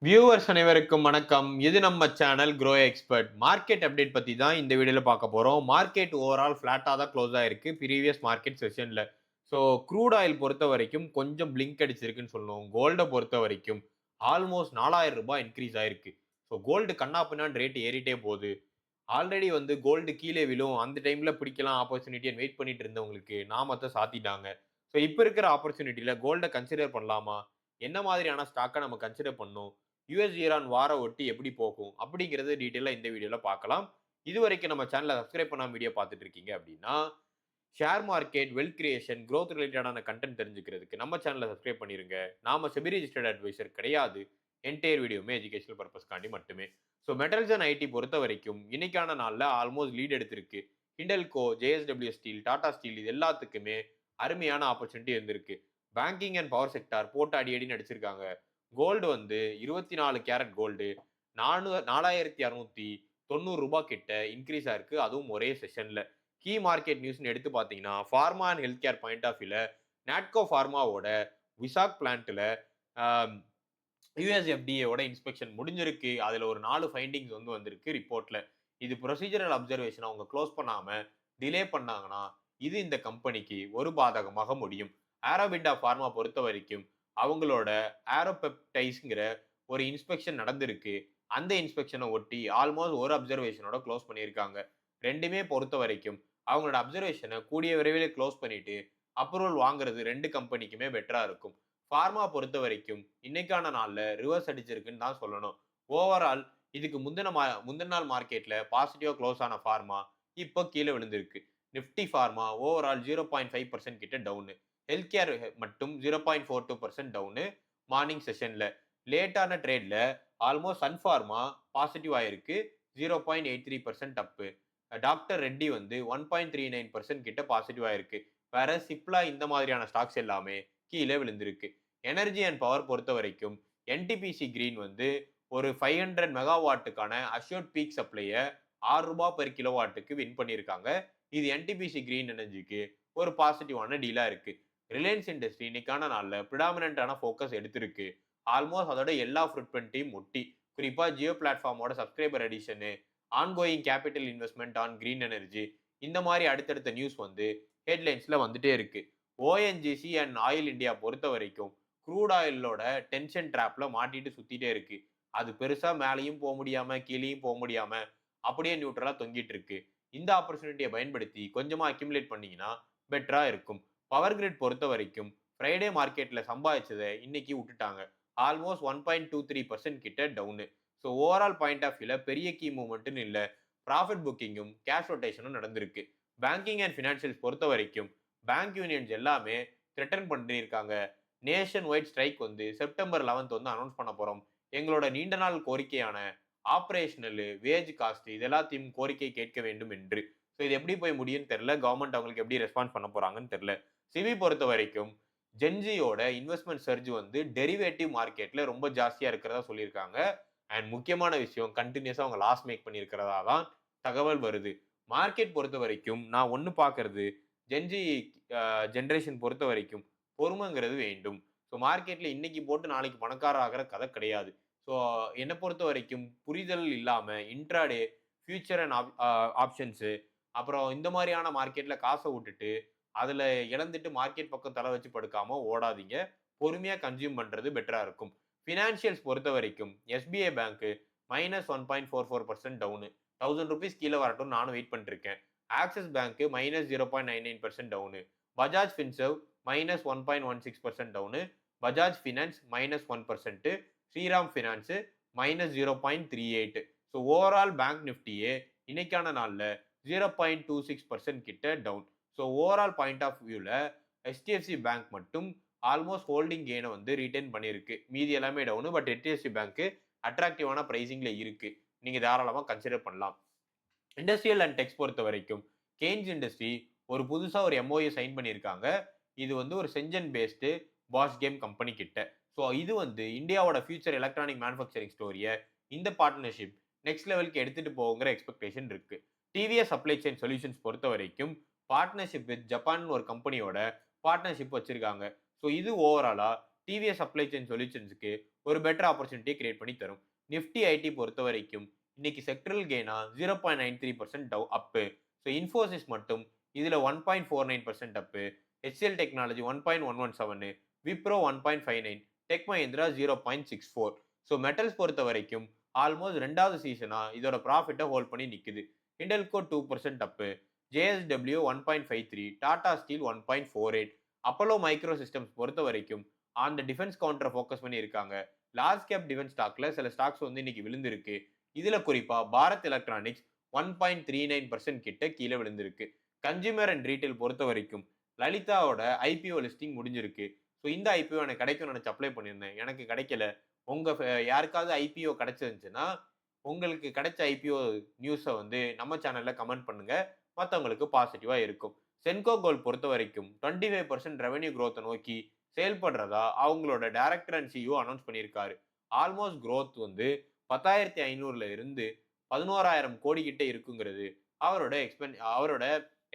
Viewers அனைவருக்கும் வணக்கம். இது நம்ம channel grow expert. Market update பத்தி தான் இந்த வீடியோல பார்க்க போறோம். மார்க்கெட் ஓவரால் ஃபிளாட்டா தான் க்ளோஸ் ஆயிருக்கு ப்ரீவியஸ் மார்க்கெட் செஷன்ல. ஸோ க்ரூட் ஆயில் பொறுத்தவரைக்கும் கொஞ்சம் பிளிங்க் அடிச்சிருக்குன்னு சொல்லணும். கோல்ட பொறுத்தவரைக்கும் ஆல்மோஸ்ட் ரூ. 4000 இன்கிரீஸ் ஆயிருக்கு. ஸோ கோல்டு கன்னா பின்னான்னு ரேட் ஏறிட்டே போகுது. ஆல்ரெடி வந்து கோல்டு கீழே விழும். அந்த டைம்ல பிடிக்கலாம் ஆப்பர்ச்சுனிட்டின்னு வெயிட் பண்ணிட்டு இருந்தவங்களுக்கு நாமத்த சாத்திட்டாங்க. ஸோ இப்ப இருக்கிற ஆப்பர்ச்சுனிட்டில கோல்ட கன்சிடர் பண்ணலாமா? என்ன மாதிரியான ஸ்டாக்க நம்ம கன்சிடர் பண்ணணும்? யுஎஸ் ஈரான் வார ஒட்டி எப்படி போகும்? அப்படிங்கிறது டீட்டெயிலா இந்த வீடியோல பார்க்கலாம். இதுவரைக்கும் நம்ம சேனல சப்ஸ்கிரைப் பண்ணாம வீடியோ பார்த்துட்டு இருக்கீங்க அப்படின்னா, share market, wealth creation, growth ரிலேட்டடான கன்டென்ட் தெரிஞ்சுக்கிறதுக்கு நம்ம சேனல சப்ஸ்கிரைப் பண்ணிருங்க. நாம செபி ரிஜிஸ்டர்ட் அட்வைசர் கிடையாது. என்டையர் வீடியோவுமே எஜுகேஷனல் பர்பஸ்க்காண்டி மட்டுமே. ஸோ மெட்டல்ஸ் அண்ட் ஐடி பொறுத்த வரைக்கும் இன்னைக்கான நாள்ல ஆல்மோஸ்ட் லீட் எடுத்திருக்கு. Hindalco, JSW steel, Tata steel இது எல்லாத்துக்குமே அருமையான ஆப்பர்ச்சுனிட்டி இருந்திருக்கு. பேங்கிங் அண்ட் பவர் செக்டார் போட்டு அடி அடின்னு அடிச்சிருக்காங்க. கோல்டு வந்து 24 கேரட் கோல்டு 4690 ரூபாய் கிட்ட இன்க்ரீஸ் ஆயிருக்கு. அதுவும் ஒரே செஷன்ல. கீ மார்க்கெட் நியூஸ்னு எடுத்து பார்த்தீங்கன்னா, pharma and health care point of வியூல நாட்கோ ஃபார்மாவோட விசாக் பிளான்ட்ல யுஎஸ்எஃப்டிஏவோட இன்ஸ்பெக்ஷன் முடிஞ்சிருக்கு. அதுல ஒரு 4 ஃபைண்டிங்ஸ் வந்து வந்திருக்கு ரிப்போர்ட்ல. இது ப்ரொசீஜரல் அப்சர்வேஷன் அவங்க க்ளோஸ் பண்ணாம டிலே பண்ணாங்கன்னா, இது இந்த கம்பெனிக்கு ஒரு பாதகமாக முடியும். ஆரோபிண்டா ஃபார்மா பொறுத்தவரைக்கும் அவங்களோட ஆரோபெப்டைஸ்ங்கிற ஒரு இன்ஸ்பெக்ஷன் நடந்திருக்கு. அந்த இன்ஸ்பெக்ஷன ஒட்டி ஆல்மோஸ்ட் ஒரு அப்சர்வேஷனோட க்ளோஸ் பண்ணியிருக்காங்க. 2மே பொறுத்தவரைக்கும் அவங்களோட அப்சர்வேஷன கூடிய விரைவிலே க்ளோஸ் பண்ணிட்டு, அப்ரூவல் வாங்குறது 2 கம்பெனிக்குமே பெட்டரா இருக்கும். ஃபார்மா பொறுத்தவரைக்கும் இன்னைக்கான நாள்ல ரிவர்ஸ் அடிச்சிருக்குன்னு தான் சொல்லணும். ஓவரால் இதுக்கு முந்தின நாள் மார்க்கெட்ல பாசிட்டிவா க்ளோஸ் ஆன ஃபார்மா இப்போ கீழ விழுந்திருக்கு. நிஃப்டி ஃபார்மா ஓவரால் 0.5% கிட்ட டவுனு. ஹெல்த் கேர் மட்டும் 0.42% டவுனு மார்னிங் செஷன்ல. லேட்டான ட்ரேட்ல ஆல்மோஸ்ட் சன் ஃபார்மா பாசிட்டிவ் ஆயிருக்கு. 0.83% அப்பு. டாக்டர் ரெட்டி வந்து 1.39% கிட்ட பாசிட்டிவ் ஆயிருக்கு. வேற சிப்லா இந்த மாதிரியான ஸ்டாக்ஸ் எல்லாமே கீழ விழுந்திருக்கு. எனர்ஜி அண்ட் பவர் பொறுத்தவரைக்கும் என்டிபிசி கிரீன் வந்து ஒரு 500 மெகாவாட்டுக்கான அஷ்யூர்ட் பீக் சப்ளைய ரூ. 6 பெர் கிலோவாட்டுக்கு வின் பண்ணியிருக்காங்க. இது என்டிபிசி கிரீன் எனர்ஜிக்கு ஒரு பாசிட்டிவான டீலா இருக்கு. ரிலையன்ஸ் இண்டஸ்ட்ரி இன்னைக்கான நாள்ல பிரிடாமினன்டான ஃபோக்கஸ் எடுத்திருக்கு. ஆல்மோஸ்ட் அதோட எல்லா ஃபுட்பிரிண்ட்டையும் ஒட்டி, குறிப்பா ஜியோ பிளாட்ஃபார்மோட subscriber addition, ongoing capital investment on green energy இந்த மாதிரி அடுத்தடுத்த நியூஸ் வந்து ஹெட்லைன்ஸ்ல வந்துட்டே இருக்கு. ஓஎன்ஜிசி அண்ட் ஆயில் இந்தியா பொறுத்த வரைக்கும் க்ரூட் ஆயிலோட டென்ஷன் ட்ராப்ல மாட்டிட்டு சுத்திட்டே இருக்கு. அது பெருசா மேலேயும் போக முடியாம கீழேயும் போக முடியாம அப்படியே நியூட்ரலா தொங்கிட்டு இருக்கு. இந்த ஆப்பர்ச்சுனிட்டியை பயன்படுத்தி கொஞ்சமா அக்யூமுலேட் பண்ணீங்கன்னா பெட்டரா இருக்கும். பவர் கிரிட் பொறுத்த வரைக்கும் ஃப்ரைடே மார்க்கெட்ல சம்பாதிச்சதை இன்னைக்கு விட்டுட்டாங்க. ஆல்மோஸ்ட் 1.23% கிட்ட down. So overall point of வியூல பெரிய கீ மூவ்மெண்ட்னு இல்ல. ப்ராஃபிட் புக்கிங்கும் கேஷ் ரொட்டேஷனும் நடந்திருக்கு. பேங்கிங் அண்ட் ஃபினான்சியல்ஸ் பொறுத்த வரைக்கும் பேங்க் யூனியன்ஸ் எல்லாமே த்ரெட்டன் பண்ணியிருக்காங்க. நேஷன் வைட் ஸ்ட்ரைக் வந்து செப்டம்பர் 11 வந்து அனௌன்ஸ் பண்ண போறோம். எங்களோட நீண்ட நாள் கோரிக்கையான ஆப்பரேஷனல், வேஜ் காஸ்ட் இது எல்லாத்தையும் கோரிக்கை கேட்க வேண்டும் என்று. ஸோ இது எப்படி போய் முடியும்னு தெரியல. கவர்மெண்ட் அவங்களுக்கு எப்படி ரெஸ்பான்ஸ் பண்ண போறாங்கன்னு தெரியல. சிவி பொறுத்த வரைக்கும் ஜென்ஜியோட இன்வெஸ்ட்மெண்ட் சர்ஜ் வந்து டெரிவேட்டிவ் மார்க்கெட்ல ரொம்ப ஜாஸ்தியா இருக்கிறதா சொல்லியிருக்காங்க. அண்ட் முக்கியமான விஷயம் கண்டினியூஸா அவங்க லாஸ் மேக் பண்ணியிருக்கிறதா தான் தகவல் வருது. மார்க்கெட் பொறுத்த வரைக்கும் நான் ஒண்ணு பார்க்கிறது ஜென்ஜி ஜென்ரேஷன் பொறுத்த வரைக்கும் பொறுமைங்கிறது வேண்டும். ஸோ மார்க்கெட்ல இன்னைக்கு போட்டு நாளைக்கு பணக்காரர் ஆகிற கதை கிடையாது. ஸோ என்ன பொறுத்த வரைக்கும் புரிதல் இல்லாம இன்ட்ராடே, ஃபியூச்சர் அண்ட் ஆப்ஷன்ஸு அப்புறம் இந்த மாதிரியான மார்க்கெட்ல காசை விட்டுட்டு அதுல இழந்துட்டு மார்க்கெட் பக்கம் தலை வச்சு படுக்காம ஓடாதீங்க. பொறுமையா கன்சியூம் பண்றது பெட்டரா இருக்கும். ஃபினான்ஷியல்ஸ் பொறுத்த வரைக்கும் எஸ்பிஐ பேங்க் -1.44% டவுனு. ₹1000 கீழ வரட்டும் நானும் வெயிட் பண்ணிட்டு இருக்கேன். Axis Bank -0.99% down. Bajaj Finserv -1.16% down. Bajaj Finance -1%. Shriram Finance -0.38. So overall bank நிஃப்டியே இன்னைக்கான நாள்ல 0.26% கிட்ட down. So overall point of வியூல HDFC பேங்க் மட்டும் ஆல்மோஸ்ட் ஹோல்டிங் கெயினை வந்து ரீட்டைன் பண்ணியிருக்கு. மீதி எல்லாமே டவுனு. பட் HDFC பேங்க் அட்ராக்டிவான பிரைசிங்ல இருக்கு. நீங்க தாராளமா கன்சிடர் பண்ணலாம். இண்டஸ்ட்ரியல் அண்ட் டெக்ஸ் பொறுத்த வரைக்கும் கேன்ஸ் இண்டஸ்ட்ரி ஒரு புதுசா ஒரு எம்ஓஏ சைன் பண்ணியிருக்காங்க. இது வந்து ஒரு செஞ்சன் பேஸ்டு பாஷ் கேம் கம்பெனி கிட்ட. ஸோ இது வந்து இந்தியாவோட ஃபியூச்சர் எலக்ட்ரானிக் மேனுஃபேக்சரிங் ஸ்டோரிய இந்த பார்ட்னர்ஷிப் நெக்ஸ்ட் லெவலுக்கு எடுத்துட்டு போகிற எக்ஸ்பெக்டேஷன் இருக்கு. டிவிஎஸ் சப்ளை செயின் சொல்யூஷன்ஸ் பொறுத்த வரைக்கும் பார்ட்னர்ஷிப் வித் ஜப்பான் ஒரு கம்பெனியோட பார்ட்னர்ஷிப் வச்சிருக்காங்க. ஸோ இது ஓவராலா டிவிஎஸ் சப்ளை செயின் சொல்யூஷன்ஸ்க்கு ஒரு பெட்டர் ஆப்பர்ச்சுனிட்டியை கிரியேட் பண்ணி தரும். நிஃப்டி ஐடி பொறுத்த வரைக்கும் இன்னைக்கு செக்டரல் கெயினா 0.93% அப்பு. ஸோ இன்ஃபோசிஸ் மட்டும் இதுல 1.49% அப்பு. HCL technology 1.117, Wipro 1.59, tech Mahindra 0.64. So metals பொறுத்த வரைக்கும் ஆல்மோஸ்ட் 2வது சீசனா இதோட ப்ராஃபிட்டை ஹோல்ட் பண்ணி நிக்குது. ஹிண்டல்கோ 2% அப்பு. JSW 1.53, Tata steel 1.48. Apollo micro systems பொறுத்த வரைக்கும் அந்த டிஃபென்ஸ் கவுண்டரை ஃபோக்கஸ் பண்ணி இருக்காங்க. லார்ஜ் கேப் டிஃபென்ஸ் ஸ்டாக்ல சில ஸ்டாக்ஸ் வந்து இன்னைக்கு விழுந்திருக்கு. இதுல குறிப்பா பாரத் எலக்ட்ரானிக்ஸ் 1.39% கிட்ட கீழே விழுந்திருக்கு. கன்சியூமர் அண்ட் ரீட்டைல் பொறுத்த வரைக்கும் லலிதாவோட ஐபிஓ லிஸ்டிங் முடிஞ்சிருக்கு. ஸோ இந்த ஐபிஓ எனக்கு கிடைக்கும்னு நினைச்சு அப்ளை பண்ணியிருந்தேன். எனக்கு கிடைக்கல. உங்க யாருக்காவது ஐபிஓ கிடைச்சிருந்துச்சுன்னா உங்களுக்கு கிடைச்ச ஐபிஓ நியூஸை வந்து நம்ம சேனல்ல கமெண்ட் பண்ணுங்க. மற்றவங்களுக்கு பாசிட்டிவா இருக்கும். சென்கோ கோல்ட் பொறுத்த வரைக்கும் 25% ரெவன்யூ growth நோக்கி செயல்படுறதா அவங்களோட டைரக்டர் அண்ட் சிஇஓ அனௌன்ஸ் பண்ணியிருக்காரு. ஆல்மோஸ்ட் growth வந்து 10,500ல இருந்து 11,000 கோடி கிட்ட இருக்குங்கிறது அவரோட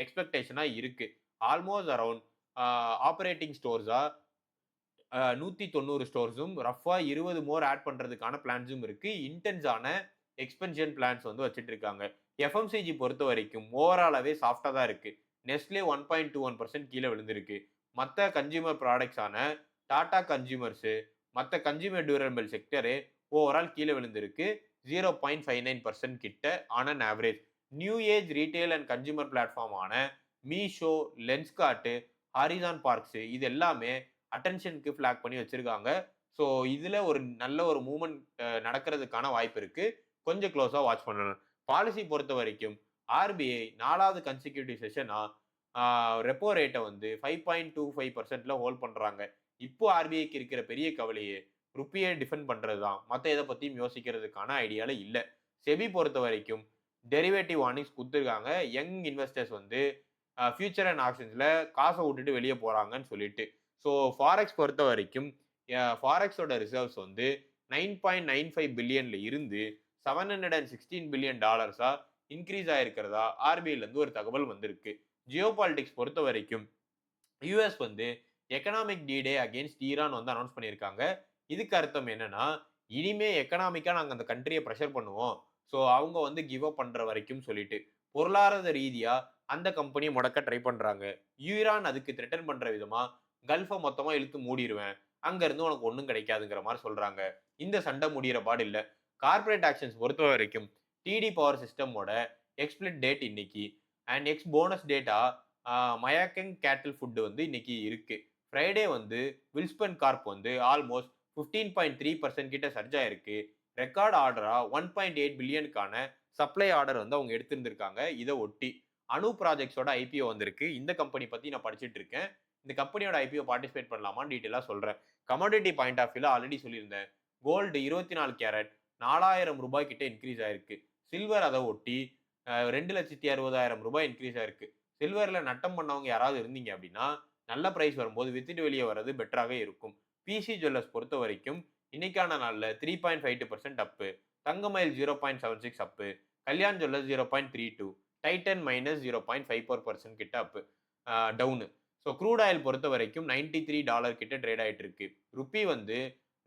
எக்ஸ்பெக்டேஷனா இருக்கு. ஆல்மோஸ்ட் அரௌண்ட் ஆப்பரேட்டிங் ஸ்டோர்ஸா 190 ஸ்டோர்ஸும் ரஃபா 20 மோர் ஆட் பண்றதுக்கான பிளான்ஸும் இருக்கு. இன்டென்ஸான எக்ஸ்பென்ஷன் பிளான்ஸ் வந்து வச்சிட்டு இருக்காங்க. எஃப்எம்சிஜி பொறுத்த வரைக்கும் ஓவராலாவே சாஃப்டா தான் இருக்கு. நெஸ்லே 1.21% கீழே விழுந்திருக்கு. மற்ற கன்சியூமர் ப்ராடக்ட்ஸான டாடா கன்சியூமர்ஸ், மற்ற கன்சியூமர் டியூரபிள் செக்டரு ஓவரால் கீழே விழுந்திருக்கு. 0.59% கிட்ட on an average. New age retail and consumer பிளாட்ஃபார்மான மீஷோ, லென்ஸ்கார்ட், ஹாரிசான் பார்க்ஸ் இது எல்லாமே அட்டென்ஷனுக்கு ஃபிளாக் பண்ணி வச்சிருக்காங்க. ஸோ இதுல ஒரு நல்ல ஒரு மூவ்மெண்ட் நடக்கிறதுக்கான வாய்ப்பு இருக்கு. கொஞ்சம் க்ளோஸா வாட்ச் பண்ணணும். பாலிசி பொறுத்த வரைக்கும் ஆர்பிஐ 4வது கன்சிக்யூட்டிவ் செஷனா ரெப்போ ரேட்டை வந்து 5.25%ல ஹோல்ட் பண்றாங்க. இப்போ ஆர்பிஐக்கு இருக்கிற பெரிய கவலையே ருப்பியை டிஃபெண்ட் பண்றது தான். மற்ற எதை பத்தியும் யோசிக்கிறதுக்கான ஐடியால இல்ல. செபி பொறுத்த வரைக்கும் டெரிவேட்டிவ் வார்னிங்ஸ் கொடுத்துருக்காங்க. யங் இன்வெஸ்டர்ஸ் வந்து ஃபியூச்சர் அண்ட் ஆப்ஷன்ஸ்ல காசை விட்டுட்டு வெளியே போறாங்கன்னு சொல்லிட்டு. ஸோ ஃபாரெக்ஸ் பொறுத்த வரைக்கும் ஃபாரெக்ஸோட ரிசர்வ்ஸ் வந்து 9.95 பில்லியன்ல இருந்து 716 பில்லியன் டாலர்ஸா இன்க்ரீஸ் ஆயிருக்கிறதா ஆர்பிஐல இருந்து ஒரு தகவல் வந்திருக்கு. ஜியோ பாலிடிக்ஸ் பொறுத்த வரைக்கும் யூஎஸ் வந்து எக்கனாமிக் டே அகேன்ஸ்ட் ஈரான் வந்து அனௌன்ஸ் பண்ணியிருக்காங்க. இதுக்கு அர்த்தம் என்னன்னா இனிமே எக்கனாமிக்கா நாங்க அந்த கண்ட்ரியை ப்ரெஷர் பண்ணுவோம். ஸோ அவங்க வந்து கிவ் அப் பண்ற வரைக்கும் சொல்லிட்டு பொருளாதார ரீதியா அந்த கம்பெனியை முடக்க ட்ரை பண்றாங்க. ஈரான் அதுக்கு த்ரெட்டன் பண்ற விதமா கல்ஃபை மொத்தமா இழுத்து மூடிடுவேன். அங்க இருந்து உனக்கு ஒன்றும் கிடைக்காதுங்கிற மாதிரி சொல்றாங்க. இந்த சண்டை முடிகிற பாடு இல்ல. கார்பரேட் ஆக்ஷன்ஸ் பொறுத்த வரைக்கும் டிடி பவர் சிஸ்டமோட எக்ஸ்பிளிட் டேட் இன்னைக்கு அண்ட் எக்ஸ் போனஸ் டேட்டா மயாக்கங் கேட்டில் ஃபுட் வந்து இன்னைக்கு இருக்கு. ஃப்ரைடே வந்து வில்ஸ்பன் கார்ப் வந்து ஆல்மோஸ்ட் 15.3% கிட்ட சர்ஜ் ஆயிருக்கு. ரெக்கார்ட் ஆர்டரா 1.8 பில்லியனுக்கான சப்ளை ஆர்டர் வந்து அவங்க எடுத்திருந்திருக்காங்க. இதை ஒட்டி அணு ப்ராஜெக்ட்ஸோட ஐபிஓ வந்திருக்கு. இந்த கம்பெனி பத்தி நான் படிச்சுட்டு இருக்கேன். இந்த கம்பெனியோட ஐபிஓ பார்ட்டிசிபேட் பண்ணலாமான்னு டீட்டெயிலாக சொல்றேன். கமாடிட்டி பாயிண்ட் ஆஃப் வியூல ஆல்ரெடி சொல்லியிருந்தேன். கோல்டு 24 கேரட் 4,000 ரூபாய் கிட்ட இன்க்ரீஸ் ஆயிருக்கு. சில்வர் அதை ஒட்டி 2,60,000 ரூபாய் இன்க்ரீஸ் ஆயிருக்கு. சில்வர்ல நட்டம் பண்ணவங்க யாராவது இருந்தீங்க அப்படின்னா நல்ல பிரைஸ் வரும்போது வித்துட்டு வெளியே வர்றது பெட்டராக இருக்கும். பிசி ஜுவல்லர்ஸ் பொறுத்த வரைக்கும் இன்னைக்கான நாள்ல 3.52% up. Thangamayil 0.76 up. Kalyan jewellers 0.32, Titan minus 0.54% கிட்ட up down. So crude oil பொறுத்த வரைக்கும் $93 கிட்ட ட்ரேட் ஆயிட்டு இருக்கு. ருப்பி வந்து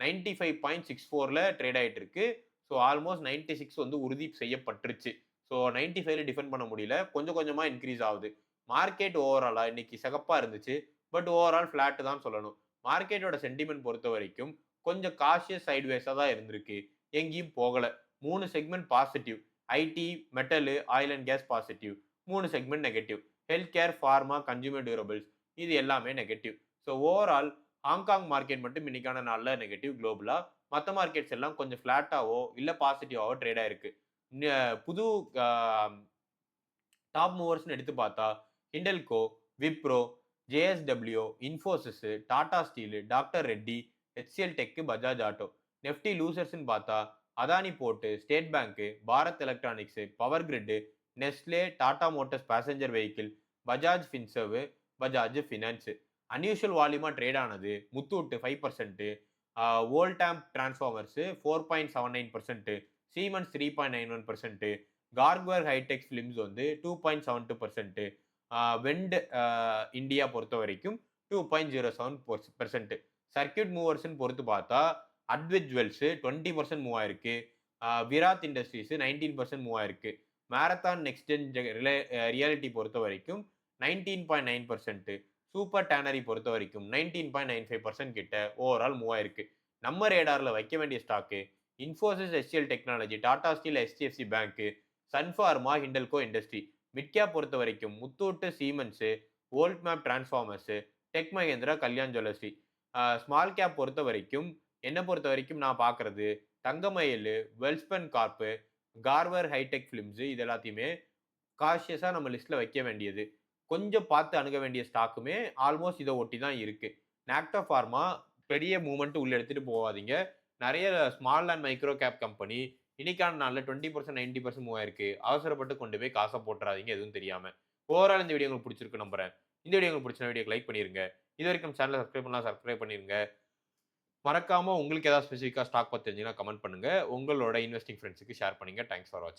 95.64ல ட்ரேட் ஆயிட்டு இருக்கு. ஸோ ஆல்மோஸ்ட் 96 வந்து உறுதி செய்யப்பட்டுருச்சு. ஸோ 95ல டிஃபெண்ட் பண்ண முடியல. கொஞ்சம் கொஞ்சமா இன்க்ரீஸ் ஆகுது. மார்க்கெட் ஓவராலா இன்னைக்கு சிகப்பா இருந்துச்சு. பட் ஓவரால் ஃபிளாட் தான் சொல்லணும். மார்க்கெட்டோட சென்டிமெண்ட் பொறுத்த வரைக்கும் கொஞ்சம் காஷியஸ் சைட்வேஸா தான் இருந்திருக்கு. எங்கேயும் போகல. 3 segment positive. IT, metal, oil and gas positive. 3 segment negative. Health care, pharma, consumer durables இது எல்லாமே negative. So overall Hong Kong market மட்டும் இன்னைக்கான நாளில் நெகட்டிவ் குளோபலா. மற்ற மார்க்கெட்ஸ் எல்லாம் கொஞ்சம் ஃபிளாட்டாவோ இல்லை பாசிட்டிவாவோ ட்ரேட் ஆயிருக்கு. புது டாப் மூவர்ஸ்னு எடுத்து பார்த்தா Hindalco, Wipro, JSW, Infosys, Tata Steel, Doctor Reddy, HCL Tech, Bajaj Auto. Nifty லூசர்ஸ்னு பார்த்தா Adani Port, State Bank, Bharat Electronics, Power Grid, Nestle, Tata Motors passenger vehicle, Bajaj Finserv, Bajaj Finance. Unusual வால்யூமா ட்ரேட் ஆனது Muthoot 5%, Voltamp transformers 4.79%, Siemens 3.91%, Garware hi tech films வந்து 2.72%, வெண்ட் இந்தியா பொறுத்த வரைக்கும் 2.07%. சர்க்கியூட் மூவர்ஸ்ன்னு பொறுத்து பார்த்தா அட்வித் ஜுவல்ஸ் 20% மூவ் ஆயிருக்கு. விராத் இண்டஸ்ட்ரீஸ் 19% மூவ் ஆயிருக்கு. மாரத்தான் நெக்ஸ்ட் ஜென் ரியாலிட்டி பொறுத்த வரைக்கும் 19.9%. சூப்பர் டேனரி பொறுத்த வரைக்கும் 19.95% கிட்ட ஓவரால் மூவ் ஆயிருக்கு. நம்ம ரேடார்ல வைக்க வேண்டிய stock Infosys, HCL Technology, Tata Steel, HDFC Bank, Sun Pharma, Hindalco Industry. Mid cap பொறுத்த வரைக்கும் Muthoot, Siemens, Voltamp Transformers, Tech Mahindra, Kalyan Jewellers. Small cap பொறுத்த வரைக்கும் என்ன பொறுத்த வரைக்கும் நான் பார்க்கறது Thangamayil, Welspun Corp, Garware hi tech films இது எல்லாத்தையுமே காஷியஸா நம்ம லிஸ்ட்ல வைக்க வேண்டியது. கொஞ்சம் பார்த்து அணுக வேண்டிய ஸ்டாக்குமே ஆல்மோஸ்ட் இத ஒட்டி தான் இருக்கு. நாக்டோ ஃபார்மா பெரிய மூவ்மெண்ட் உள்ள எடுத்துட்டு போவாதீங்க. நெறைய small and micro gap company இன்னைக்கான நாள்ல 20% 90% மூவ் ஆயிருக்கு. அவசரப்பட்டு கொண்டு போய் காச போட்டுறாதீங்க எதுவும் தெரியாம. ஓவரால் இந்த வீடியோ உங்களுக்கு பிடிச்சிருக்கு நம்புறேன். இந்த வீடியோ உங்களுக்கு பிடிச்ச வீடியோக்கு லைக் பண்ணிருங்க. இதுவரைக்கும் சேனல சப்ஸ்கிரைப் பண்ணலாம் சப்ஸ்கிரைப் பண்ணிருங்க. மறக்காம உங்களுக்கு ஏதாவது ஸ்பெசிஃபிக்கா ஸ்டாக் பத்தி தெரிஞ்சுதுன்னா கமெண்ட் பண்ணுங்க. உங்களோட இன்வெஸ்டிங் ஃபிரெண்ட்ஸ்க்கு ஷேர் பண்ணுங்க. தேங்க்ஸ் ஃபார் வாட்சிங்.